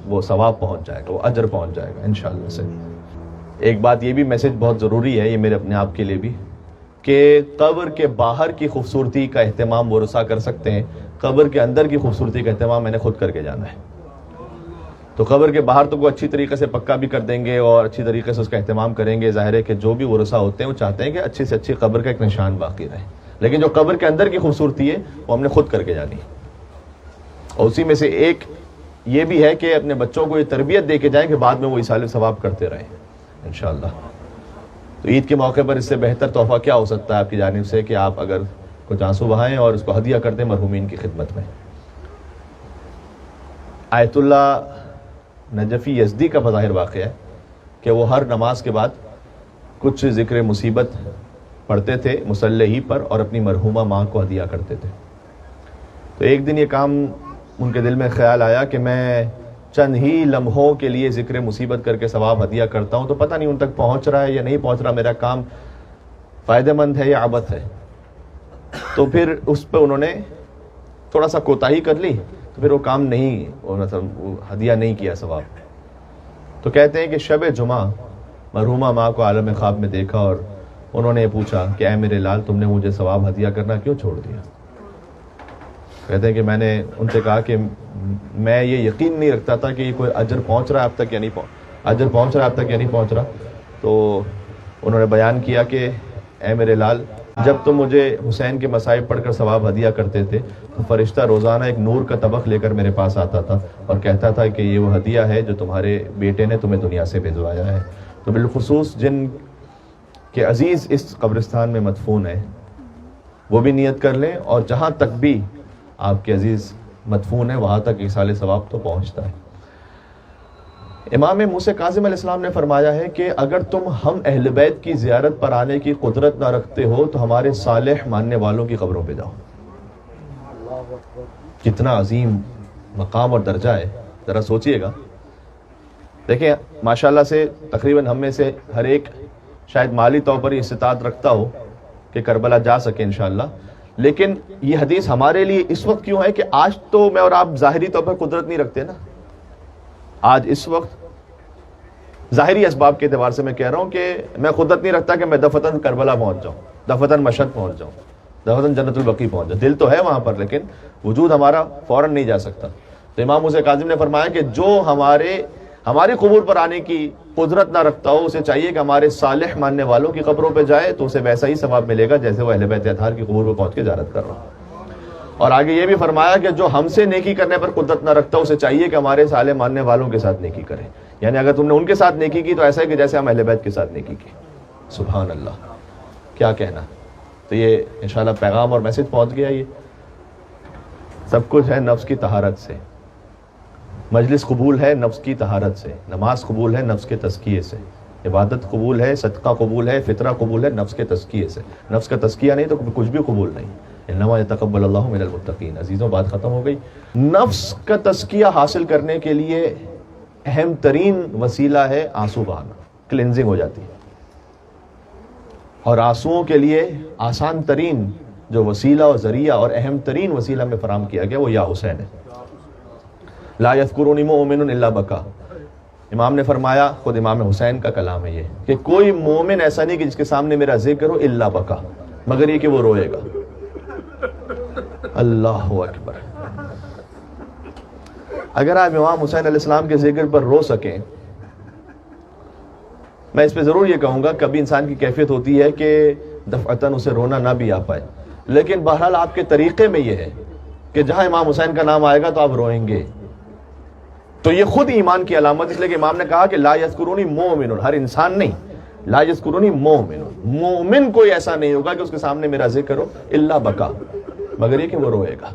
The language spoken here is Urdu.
وہ ثواب پہنچ جائے گا، وہ اجر پہنچ جائے گا انشاءاللہ سے۔ ایک بات یہ بھی میسج بہت ضروری ہے، یہ میرے اپنے آپ کے لیے بھی، کہ قبر کے باہر کی خوبصورتی کا اہتمام ورثہ کر سکتے ہیں، قبر کے اندر کی خوبصورتی کا اہتمام میں نے خود کر کے جانا ہے۔ تو قبر کے باہر تو وہ اچھی طریقے سے پکا بھی کر دیں گے اور اچھی طریقے سے اس کا اہتمام کریں گے۔ ظاہر ہے کہ جو بھی ورثہ ہوتے ہیں وہ چاہتے ہیں کہ اچھی سے اچھی قبر کا ایک نشان باقی رہے، لیکن جو قبر کے اندر کی خوبصورتی ہے وہ ہم نے خود کر کے جانی ہے۔ اور اسی میں سے ایک یہ بھی ہے کہ اپنے بچوں کو یہ تربیت دے کے جائیں کہ بعد میں وہ ایصال ثواب کرتے رہیں انشاءاللہ۔ تو عید کے موقع پر اس سے بہتر تحفہ کیا ہو سکتا ہے آپ کی جانب سے کہ آپ اگر کچھ آنسو بہائیں اور اس کو ہدیہ کر دیں مرحومین کی خدمت میں۔ آیت اللہ نجفی یزدی کا بظاہر واقعہ ہے کہ وہ ہر نماز کے بعد کچھ ذکر مصیبت پڑھتے تھے مصلی ہی پر اور اپنی مرحومہ ماں کو ہدیہ کرتے تھے۔ تو ایک دن یہ کام ان کے دل میں خیال آیا کہ میں چند ہی لمحوں کے لیے ذکر مصیبت کر کے ثواب ہدیہ کرتا ہوں تو پتہ نہیں ان تک پہنچ رہا ہے یا نہیں پہنچ رہا، میرا کام فائدہ مند ہے یا عبث ہے۔ تو پھر اس پہ انہوں نے تھوڑا سا کوتاہی کر لی، تو پھر وہ کام نہیں ہدیہ نہیں کیا ثواب۔ تو کہتے ہیں کہ شب جمعہ مرحومہ ماں کو عالم خواب میں دیکھا اور انہوں نے پوچھا کہ اے میرے لال تم نے مجھے ثواب ہدیہ کرنا کیوں چھوڑ دیا؟ کہتے ہیں کہ میں نے ان سے کہا کہ میں یہ یقین نہیں رکھتا تھا کہ یہ کوئی اجر پہنچ رہا ہے اب تک یا نہیں اجر پہنچ رہا ہے اب تک یا نہیں پہنچ رہا۔ تو انہوں نے بیان کیا کہ اے میرے لال جب تم مجھے حسین کے مصائب پڑھ کر ثواب ہدیہ کرتے تھے تو فرشتہ روزانہ ایک نور کا طبق لے کر میرے پاس آتا تھا اور کہتا تھا کہ یہ وہ ہدیہ ہے جو تمہارے بیٹے نے تمہیں دنیا سے بھیجوایا ہے۔ تو بالخصوص جن کے عزیز اس قبرستان میں مدفون ہے وہ بھی نیت کر لیں، اور جہاں تک بھی آپ کے عزیز مدفون ہیں وہاں تک ایصال ثواب تو پہنچتا ہے۔ امام موسیٰ کاظم علیہ السلام نے فرمایا ہے کہ اگر تم ہم اہل بیت کی زیارت پر آنے کی قدرت نہ رکھتے ہو تو ہمارے صالح ماننے والوں کی قبروں پہ جاؤ۔ کتنا عظیم مقام اور درجہ ہے، ذرا سوچئے گا۔ دیکھیں ماشاءاللہ سے تقریباً ہم میں سے ہر ایک شاید مالی طور پر یہ استطاعت رکھتا ہو کہ کربلا جا سکے انشاءاللہ، لیکن یہ حدیث ہمارے لیے اس وقت کیوں ہے کہ آج تو میں اور آپ ظاہری طور پر قدرت نہیں رکھتے نا۔ آج اس وقت ظاہری اسباب کے اعتبار سے میں کہہ رہا ہوں کہ میں قدرت نہیں رکھتا کہ میں دفتن کربلا پہنچ جاؤں، دفتن مشہد پہنچ جاؤں، دفتن جنت البقیع پہنچ جاؤں۔ دل تو ہے وہاں پر لیکن وجود ہمارا فوراً نہیں جا سکتا۔ تو امام موسیٰ کاظم نے فرمایا کہ جو ہماری قبور پر آنے کی قدرت نہ رکھتا ہو اسے چاہیے کہ ہمارے صالح ماننے والوں کی قبروں پہ جائے تو اسے ویسا ہی ثواب ملے گا جیسے وہ اہل بیت اطہار کی قبور پہ پہنچ کے زیارت کر رہا ہوں۔ اور آگے یہ بھی فرمایا کہ جو ہم سے نیکی کرنے پر قدرت نہ رکھتا اسے چاہیے کہ ہمارے صالح ماننے والوں کے ساتھ نیکی کرے، یعنی اگر تم نے ان کے ساتھ نیکی کی تو ایسا ہے کہ جیسے ہم اہل بیت کے ساتھ نیکی کی۔ سبحان اللہ، کیا کہنا۔ تو یہ انشاءاللہ پیغام اور میسج پہنچ گیا۔ یہ سب کچھ ہے نفس کی طہارت سے، مجلس قبول ہے نفس کی طہارت سے، نماز قبول ہے نفس کے تزکیے سے، عبادت قبول ہے، صدقہ قبول ہے، فطرہ قبول ہے نفس کے تزکیے سے۔ نفس کا تزکیہ نہیں تو کچھ بھی قبول نہیں۔ انما یتقبل اللہ من المتقین۔ عزیزوں بات ختم ہو گئی۔ نفس کا تزکیہ حاصل کرنے کے لیے اہم ترین وسیلہ ہے آنسو بہانا، کلینزنگ ہو جاتی ہے۔ اور آنسوؤں کے لیے آسان ترین جو وسیلہ اور ذریعہ اور اہم ترین وسیلہ میں فراہم کیا گیا وہ یا حسین ہے۔ لا یذکرنی مؤمن الا بکا۔ امام نے فرمایا، خود امام حسین کا کلام ہے یہ، کہ کوئی مومن ایسا نہیں کہ جس کے سامنے میرا ذکر ہو الا بکا، مگر یہ کہ وہ روئے گا۔ اللہ اکبر۔ اگر آپ امام حسین علیہ السلام کے ذکر پر رو سکیں، میں اس پہ ضرور یہ کہوں گا کبھی انسان کی کیفیت ہوتی ہے کہ دفعتاً اسے رونا نہ بھی آ پائے، لیکن بہرحال آپ کے طریقے میں یہ ہے کہ جہاں امام حسین کا نام آئے گا تو آپ روئیں گے۔ تو یہ خود ایمان کی علامت، اس لیے کہ امام نے کہا کہ لا یذکرونی مومن، ہر انسان نہیں، لا یذکرونی مومن، مومن کوئی ایسا نہیں ہوگا کہ اس کے سامنے میرا ذکر ہو الا بکا، مگر یہ کہ وہ روئے گا۔